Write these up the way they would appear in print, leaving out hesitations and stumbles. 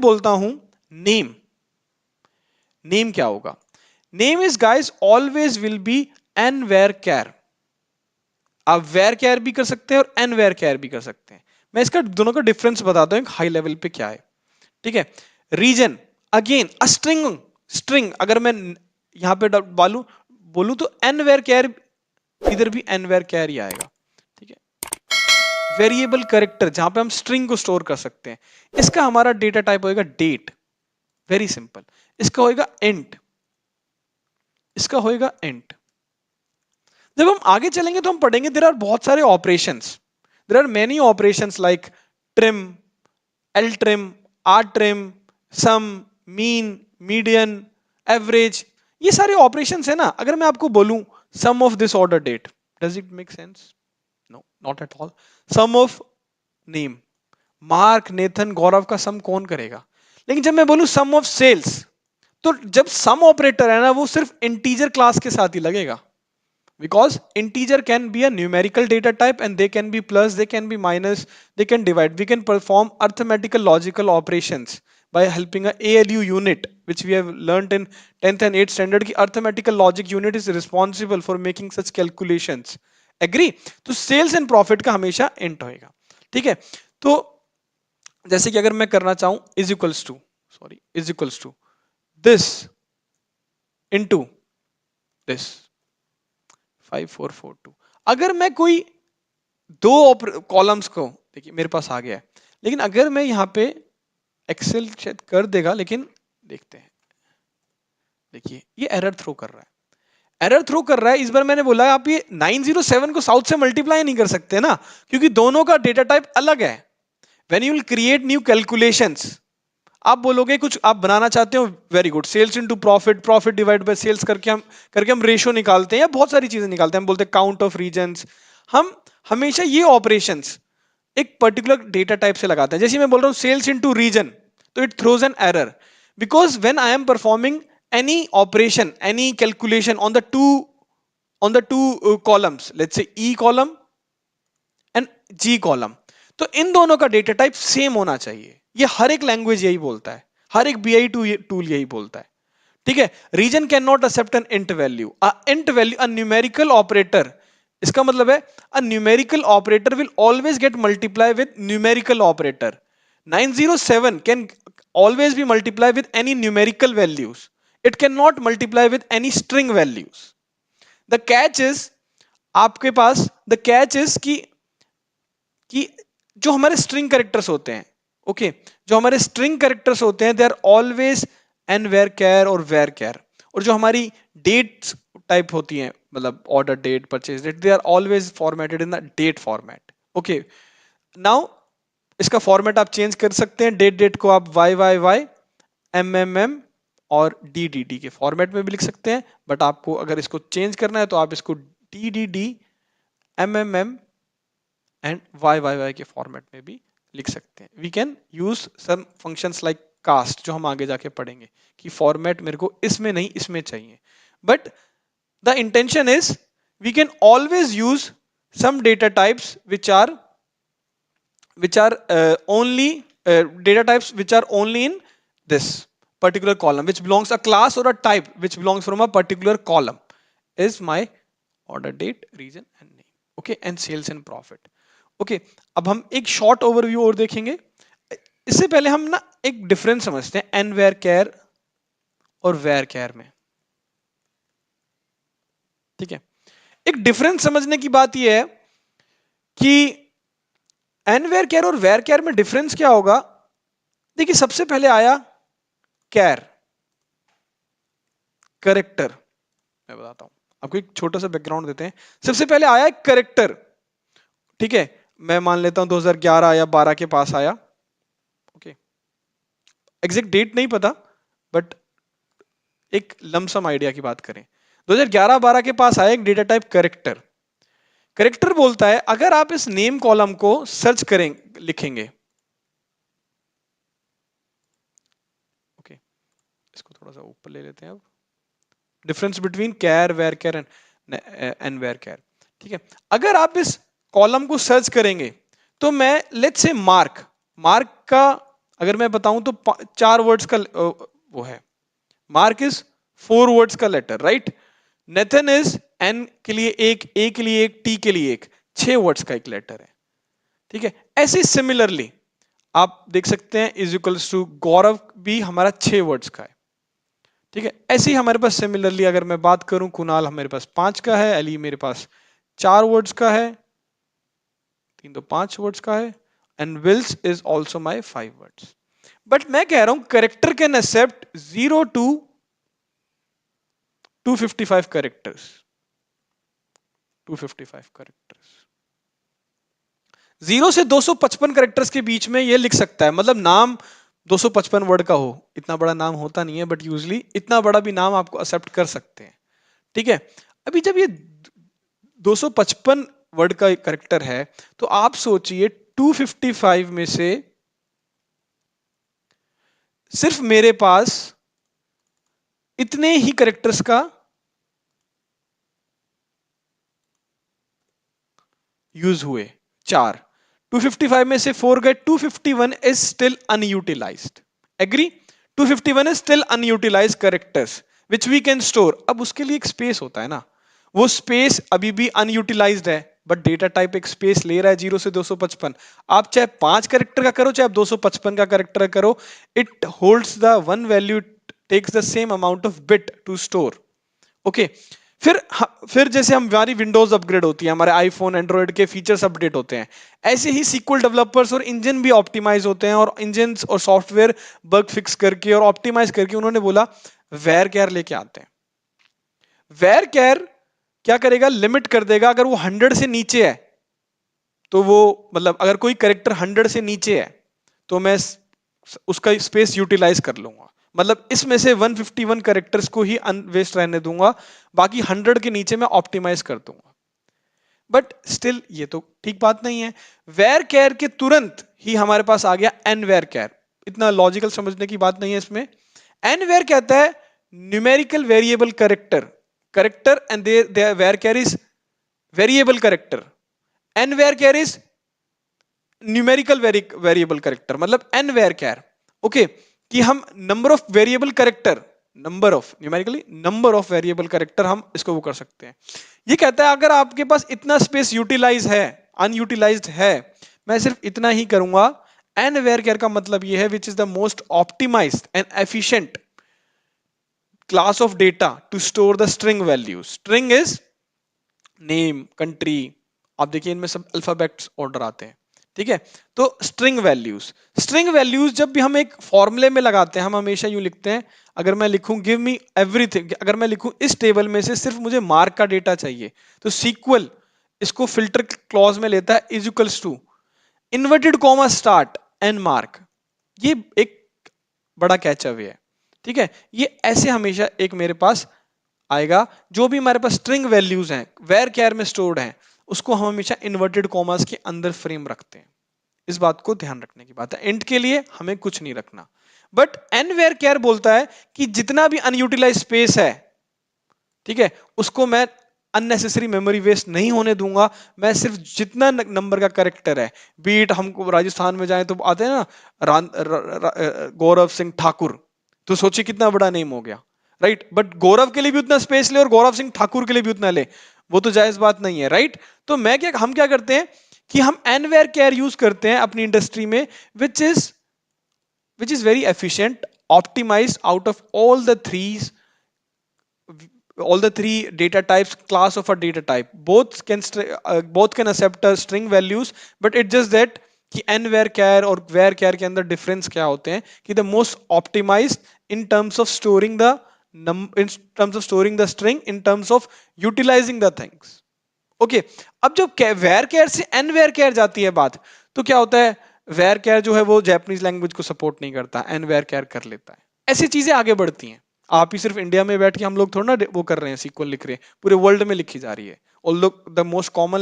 बोलता हूं name, name क्या होगा? Name is guys always will be an where कैर। आप वेर कैर भी कर सकते हैं और एन वेर कैर भी कर सकते हैं। मैं इसका दोनों का डिफरेंस बताता हूं हाई लेवल पे क्या है। ठीक है, reason again a string, string अगर मैं यहां पे बोलूं तो एन वेर कैर, इधर भी एन वेर कैर ही आएगा। ठीक है, वेरिएबल कैरेक्टर जहां पे हम स्ट्रिंग को स्टोर कर सकते हैं, इसका हमारा डेटा टाइप होएगा डेट, वेरी सिंपल। इसका होएगा इंट, इसका होएगा इंट। जब हम आगे चलेंगे तो हम पढ़ेंगे देयर आर बहुत सारे operations, there are many operations like trim, L trim, R trim, sum, mean, median, average, ये सारे ऑपरेशंस है ना। अगर मैं आपको बोलूं sum of this order date, does it make sense? No, not at all. Sum of name, Mark, Nathan, Gaurav का sum कौन करेगा? लेकिन जब मैं बोलूं सम ऑफ सेल्स, तो जब सम ऑपरेटर है ना वो सिर्फ इंटीजर क्लास के साथ ही लगेगा, because integer can be a numerical data type and they can be plus, they can be minus, they can divide, we can perform arithmetical logical operations by helping a ALU unit, which we have learned in 10th and 8th standard ki arithmetical logic unit is responsible for making such calculations. Agree? तो sales and profit का हमेशा int होएगा। ठीक है, तो जैसे कि अगर मैं करना चाहूं is equals to, sorry, is equals to this into this 5442, अगर मैं कोई दो कॉलम्स को, देखिए मेरे पास आ गया है, लेकिन अगर मैं यहां पे एक्सेल शायद कर देगा, लेकिन देखते हैं। देखिए ये एरर थ्रो कर रहा है, एरर थ्रो कर रहा है। इस बार मैंने बोला आप ये 907 को साउथ से मल्टीप्लाई नहीं कर सकते ना, क्योंकि दोनों का डेटा टाइप अलग है। When you will create new calculations, आप बोलोगे कुछ आप बनाना चाहते हो, very good, sales into profit, profit divide by sales करके हम रेशियो निकालते हैं या बहुत सारी चीजें निकालते हैं, हम बोलते हैं काउंट ऑफ रीजन्स। हम हमेशा ये ऑपरेशंस एक पर्टिकुलर डेटा टाइप से लगाते हैं। जैसे मैं बोल रहा हूं सेल्स इनटू रीजन, तो it throws an error, because when I am performing any operation, any calculation on the two columns, let's say E column and G column, तो इन दोनों का डेटा टाइप सेम होना चाहिए। ये हर एक लैंग्वेज यही बोलता है, हर एक बीआई टूल यही बोलता है। ठीक है, region can not accept an int value, int value a numerical operator, इसका मतलब है a numerical operator will always get multiply with numerical operator. 907 can always be multiply with any numerical values, it can not multiply with any string values. The catch is, आपके पास the catch is कि जो हमारे string characters होते हैं, okay, जो हमारे string characters होते हैं they are always an where कैर और वेर कैर, और जो हमारी डेट्स टाइप होती हैं, मतलब order date, purchase date, they are always formatted in the date format. Okay, now इसका फॉर्मेट आप चेंज कर सकते हैं, डेट को आप Y Y Y, M M M और डी डी डी के फॉर्मेट में भी लिख सकते हैं, बट आपको अगर इसको चेंज करना है तो आप इसको D D D, M M M and Y Y Y के फॉर्मेट में भी लिख सकते हैं। We can use some functions like cast, जो हम आगे जाके पढ़ेंगे कि फॉर्मेट मेरे को इसमें नहीं इसमें चाहिए, but the intention is we can always use some data types which are only data types which are only in this particular column, which belongs a class or a type which belongs from a particular column, is my order date, region and name, okay, and sales and profit। okay, अब हम एक short overview और देखेंगे। इससे पहले हम ना एक डिफरेंस समझते हैं एन वेर कैर और वेर कैर में। ठीक है, एक डिफरेंस समझने की बात यह है कि एन वेर कैर और वेर कैर में डिफरेंस क्या होगा। देखिए सबसे पहले आया कैर, करेक्टर, मैं बताता हूं आपको, एक छोटा सा बैकग्राउंड देते हैं। सबसे पहले आया करेक्टर, ठीक है, मैं मान लेता हूं 2011 या 12 के पास आया, ओके, एग्जैक्ट डेट नहीं पता, बट एक लमसम आइडिया की बात करें, 2011-12 के पास आया एक डेटा टाइप करेक्टर। करेक्टर बोलता है अगर आप इस नेम कॉलम को सर्च करें, लिखेंगे, ओके, इसको थोड़ा सा ऊपर ले लेते हैं अब, difference between char, varchar and varchar. ठीक है, अगर आप इस कॉलम को सर्च करेंगे तो मैं लेट्स से मार्क का अगर मैं बताऊं तो 4 वर्ड्स का वो है। मार्क इज 4 वर्ड्स का letter, right. Nathan is N के लिए एक, ए के लिए एक, टी के लिए एक, 6 वर्ड्स का एक लेटर है, ठीक है। ऐसे सिमिलरली आप देख सकते हैं इज इक्वल्स टू गौरव भी हमारा 6 वर्ड्स का है, ठीक है। ऐसे ही हमारे पास सिमिलरली अगर मैं बात करूं, कुणाल हमारे पास 5 का है, अली मेरे पास 4 वर्ड्स का है, 3 तो 5 वर्ड्स का है, and Wills is also my 5 words. But मैं कह रहा हूं character can accept 0 to 255 characters, 255 characters. 0 से 255 कैरेक्टर्स के बीच में ये लिख सकता है, मतलब नाम 255 वर्ड का हो, इतना बड़ा नाम होता नहीं है बट यूजली इतना बड़ा भी नाम आपको एक्सेप्ट कर सकते हैं, ठीक है। अभी जब ये 255 वर्ड का कैरेक्टर है तो आप सोचिए 255 में से सिर्फ मेरे पास इतने ही कैरेक्टर्स का यूज हुए, 4। 255 में से 4 गए, 251 is still unutilized, agree. 251 is still unutilized characters which we can store. अब उसके लिए एक स्पेस होता है ना, वो स्पेस अभी भी अनयूटिलाइज्ड है, बट डेटा टाइप एक स्पेस ले रहा है 0 से 255। आप चाहे 5 कैरेक्टर का करो, चाहे आप 255 का कैरेक्टर का करो, it holds the one value, takes the same amount of bit to store, okay. फिर जैसे हमारी विंडोज अपग्रेड होती है, हमारे आईफोन एंड्रॉइड के फीचर्स अपडेट होते हैं, ऐसे ही सीक्वल डेवलपर्स और इंजन भी ऑप्टिमाइज होते हैं, और इंजन और सॉफ्टवेयर बग फिक्स करके और ऑप्टिमाइज करके उन्होंने बोला वेर केयर लेके आते हैं। वेर केयर क्या करेगा, लिमिट कर देगा, अगर वो 100 से नीचे है तो वो, मतलब अगर कोई कैरेक्टर 100 से नीचे है तो मैं उसका स्पेस यूटिलाइज कर लूंगा, मतलब इसमें से 151 कैरेक्टर्स को ही अनवेस्ट रहने दूंगा, बाकी 100 के नीचे मैं ऑप्टिमाइज कर दूंगा। बट स्टिल ये तो ठीक बात नहीं है। वेर केयर के तुरंत ही हमारे पास आ गया एन वेर केयर, इतना लॉजिकल समझने की बात नहीं है इसमें। एन वेर कहता है numerical variable character, character and the where care is variable character, N where care is numerical variable character, मतलब एन वेर केयर, ओके। कि हम number of variable character, number of numerically number of variable character हम इसको वो कर सकते हैं। ये कहता है अगर आपके पास इतना स्पेस यूटिलाइज है, अनयूटिलाइज्ड है, मैं सिर्फ इतना ही करूंगा। एन वेर केयर का मतलब ये है which is the most optimized and efficient class of data to store the string values. String is name, country, आप देखिए इनमें सब अल्फाबेट्स ऑर्डर आते हैं, ठीक है। तो स्ट्रिंग वैल्यूज, स्ट्रिंग वैल्यूज जब भी हम एक फॉर्मूले में लगाते हैं, हम हमेशा यूं लिखते हैं, अगर मैं लिखूं गिव मी एवरीथिंग, अगर मैं लिखूं इस टेबल में से सिर्फ मुझे मार्क का डेटा चाहिए, तो सीक्वल इसको फिल्टर क्लॉज में लेता है is equals to inverted comma start N mark. ये एक बड़ा कैच अवे है, ठीक है। ये ऐसे हमेशा एक मेरे पास आएगा, जो भी हमारे पास स्ट्रिंग वैल्यूज हैं वेर केयर में स्टोर्ड हैं, उसको हम हमेशा इन्वर्टेड कॉमास के अंदर फ्रेम रखते हैं। इस बात को ध्यान रखने की बात है, इंट के लिए हमें कुछ नहीं रखना। बट एन वेर केयर बोलता है कि जितना भी अनयूटिलाइज स्पेस है, ठीक है, उसको मैं अननेसेसरी मेमोरी वेस्ट नहीं होने दूंगा। मैं सिर्फ जितना नंबर का कैरेक्टर है, बीट हमको राजस्थान में जाए तो आते हैं ना गौरव सिंह ठाकुर, तो सोचिए कितना बड़ा नेम हो गया, राइट। बट गौरव के लिए भी उतना स्पेस ले और गौरव सिंह ठाकुर के लिए भी उतना ले, वो तो जायज बात नहीं है, राइट। तो हम क्या करते हैं कि हम एनवेयर केयर यूज करते हैं अपनी इंडस्ट्री में, which is very efficient, optimized out of all the three data types, class of a data type, both can accept a string values, but it's just that कि n where char और where char के अंदर difference क्या होते हैं, कि the most optimized in terms of storing the string, in terms of utilizing the things, okay। अब जब where char से n where char जाती है बात, तो क्या होता है, where char जो है वो जापानीज लैंग्वेज को सपोर्ट नहीं करता, n where char कर लेता है। ऐसी चीजें आगे बढ़ती हैं। आप ही सिर्फ इंडिया में बैठ के हम लोग थोड़ा ना वो कर रहे हैं, सीक्वल लिख रहे हैं, पूरे वर्ल्ड में लिखी जा रही है। Although the most common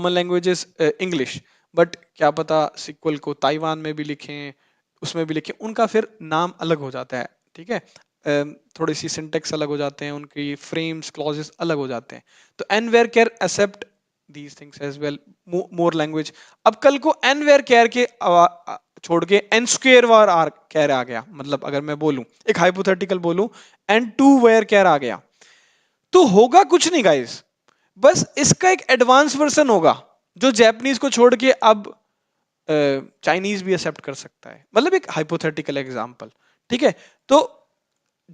language is English, but क्या पता सीक्वल को ताइवान में भी लिखें, उसमें भी लिखें, उनका फिर नाम अलग हो जाता है, ठीक है। थोड़ी सी सिंटेक्स अलग हो जाते हैं, उनकी फ्रेम्स क्लॉजेस अलग हो जाते हैं। तो nvarchar accept these things as well, more language. अब कल को n where care के छोड़ के n square var r care आ गया, मतलब अगर मैं बोलूं एक हाइपोथेटिकल बोलूं n 2 where care आ गया, तो होगा कुछ नहीं गाइस, बस इसका एक एडवांस वर्जन होगा जो जापानीज को छोड़ के अब चाइनीज भी एक्सेप्ट कर सकता है, मतलब एक हाइपोथेटिकल एग्जांपल। ठीक है, तो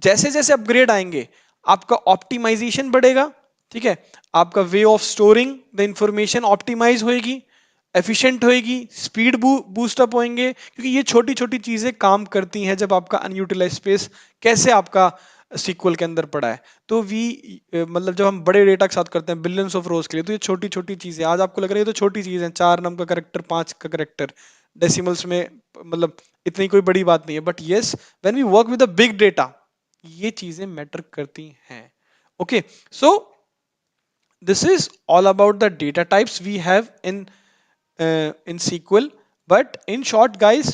जैसे जैसे अपग्रेड आएंगे आपका ऑप्टिमाइजेशन बढ़ेगा। ठीक है, आपका way of storing the information optimize होएगी, एफिशिएंट होएगी, स्पीड बूस्ट अप होएंगे, क्योंकि ये छोटी छोटी चीजें काम करती हैं जब आपका अनयूटिलाइज स्पेस कैसे आपका सीक्वल के अंदर पड़ा है। तो वी मतलब जब हम बड़े डेटा के साथ करते हैं बिलियंस ऑफ रोज के लिए, तो ये छोटी छोटी चीजें आज आपको लग रही है तो छोटी चीज है, 4 नंबर का करेक्टर 5 का करेक्टर डेसिमल्स में, मतलब इतनी कोई बड़ी बात नहीं है, but yes when we work with a big data ये चीजें मैटर करती हैं। ओके, so this is all about the data types we have in SQL, but in short guys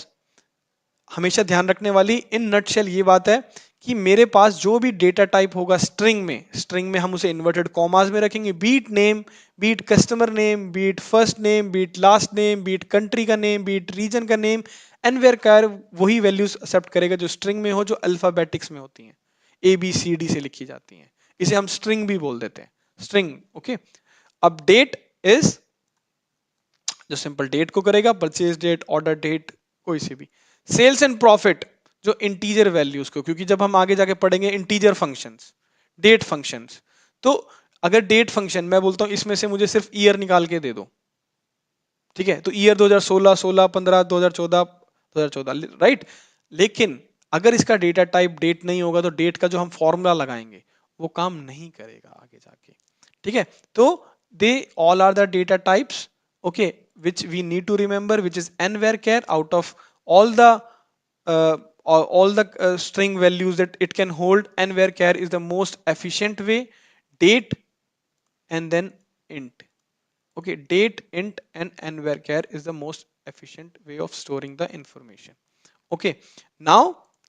हमेशा ध्यान रखने वाली इन नटशेल ये बात है कि मेरे पास जो भी डेटा टाइप होगा स्ट्रिंग में हम उसे इन्वर्टेड कॉमास में रखेंगे, be it name, be it customer name, be it first name, be it last name, be it country का नेम, बीट रीजन का नेम, एंड वेयर कार वही वैल्यूज एक्सेप्ट करेगा जो स्ट्रिंग में हो, जो अल्फाबेटिक्स में होती हैं, ABCD से लिखी जाती हैं, इसे हम स्ट्रिंग भी बोल देते हैं, स्ट्रिंग। ओके, अब डेट इज जो सिंपल डेट को करेगा, परचेज डेट, ऑर्डर डेट, कोई सी भी। सेल्स एंड प्रॉफिट जो इंटीजर वैल्यूज को, क्योंकि जब हम आगे जाके पढ़ेंगे इंटीजर फंक्शंस, डेट फंक्शंस, तो अगर डेट फंक्शन मैं बोलता हूं इसमें से मुझे सिर्फ ईयर निकाल के दे दो, ठीक है, तो ईयर 2016, 16, 15, 2014, 2014, राइट। लेकिन अगर इसका डेटा टाइप डेट नहीं होगा तो डेट का जो हम फॉर्मूला लगाएंगे वो काम नहीं करेगा आगे जाके। ठीक है, तो they all are the data types, okay, which we need to remember, which is n varchar out of all the string values that it can hold. N varchar is the most efficient way. Date and then int. Okay, date, int and n varchar is the most efficient way of storing the information. Okay, now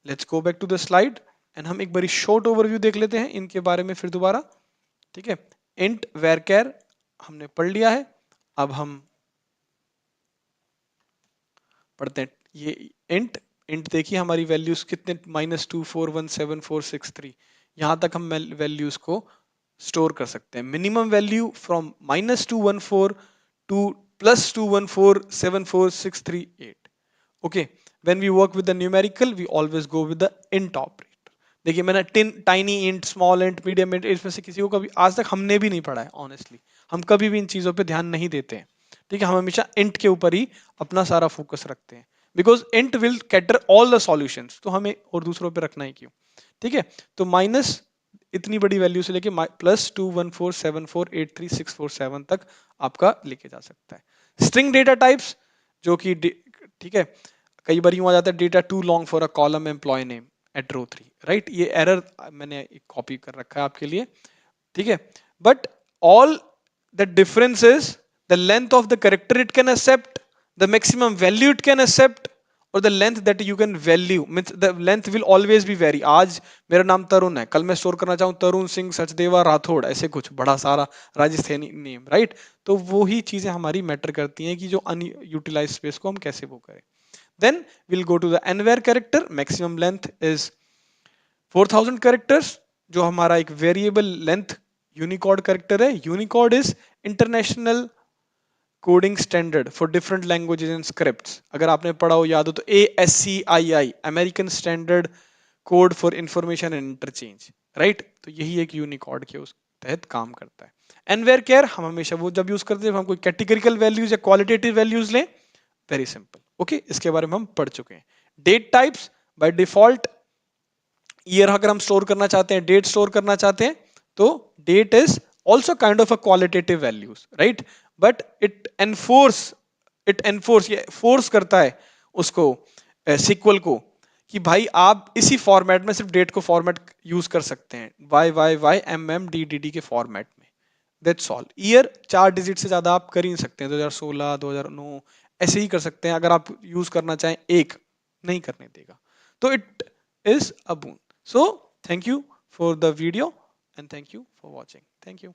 let's go back to the slide and हम एक बारी short overview देख लेते हैं इनके बारे में फिर दोबारा। ठीक है, int varchar हमने पढ़ लिया है, अब हम पढ़ते हैं ये इंट देखिए हमारी वैल्यूज कितने -2417463, यहां तक हम वैल्यूज को स्टोर कर सकते हैं। Minimum value from -214 to +2147468। Okay, when we work with the numerical we always go with the int operator. देखिए मैंने tiny int, small int, medium int, इसमें से किसी को कभी आज तक हमने भी नहीं पढ़ा है ऑनेस्टली, हम कभी भी इन चीजों पे ध्यान नहीं देते हैं। ठीक है, हम हमेशा इंट के ऊपर ही अपना सारा फोकस रखते हैं, because int will cater all the solutions, तो हमें और दूसरों पे रखना ही क्यों। ठीक है, तो माइनस इतनी बड़ी वैल्यू से लेके +214748367 तक आपका लेके जा सकता है। स्ट्रिंग डेटा टाइप्स जो कि ठीक है, कई बार यूं आ जाता है data too long for a column employee name at row 3, right, ये एरर मैंने कॉपी कर रखा है आपके लिए। ठीक है, but all the difference is the length of the character it can accept, the maximum value it can accept, or the length that you can value, means the length will always be vary। आज मेरा नाम तरुण है, कल मैं store करना चाहूँ तरुण सिंह सचदेवा राठौड़, ऐसे कुछ बड़ा सारा राजस्थानी नेम, राइट, तो वो ही चीजें हमारी मैटर करती हैं कि जो अनयूटिलाइज स्पेस को हम कैसे वो करें। then we'll go to the nvar character, maximum length is 4000 characters, जो हमारा एक वेरिएबल लेंथ यूनिकोड कैरेक्टर है। Unicode is international coding standard for different languages and scripts, अगर आपने पढ़ा हो याद हो तो ASCII, American standard code for information and interchange, right, तो यही एक यूनिकोड के उस तहत काम करता है। एनवेयर केयर हम हमेशा वो जब यूज करते हैं हम कोई कैटेगरिकल वैल्यूज या क्वालिटेटिव वैल्यूज लें, वेरी सिंपल। ओके, इसके बारे में हम पढ़ चुके हैं। Date types by default year अगर हम स्टोर करना चाहते हैं, डेट स्टोर करना चाहते हैं, तो date is also kind of a qualitative values, right, but it enforce ये फोर्स करता है उसको सीक्वल को कि भाई आप इसी फॉर्मेट में सिर्फ डेट को फॉर्मेट यूज कर सकते हैं, YYYMMDDD के फॉर्मेट में, दैट्स ऑल। ईयर 4 डिजिट से ज्यादा आप कर ही नहीं सकते हैं, 2016, 2009 ऐसे ही कर सकते हैं, अगर आप यूज करना चाहें एक नहीं करने देगा, तो it is a boon. So thank you for the video and thank you for watching. Thank you.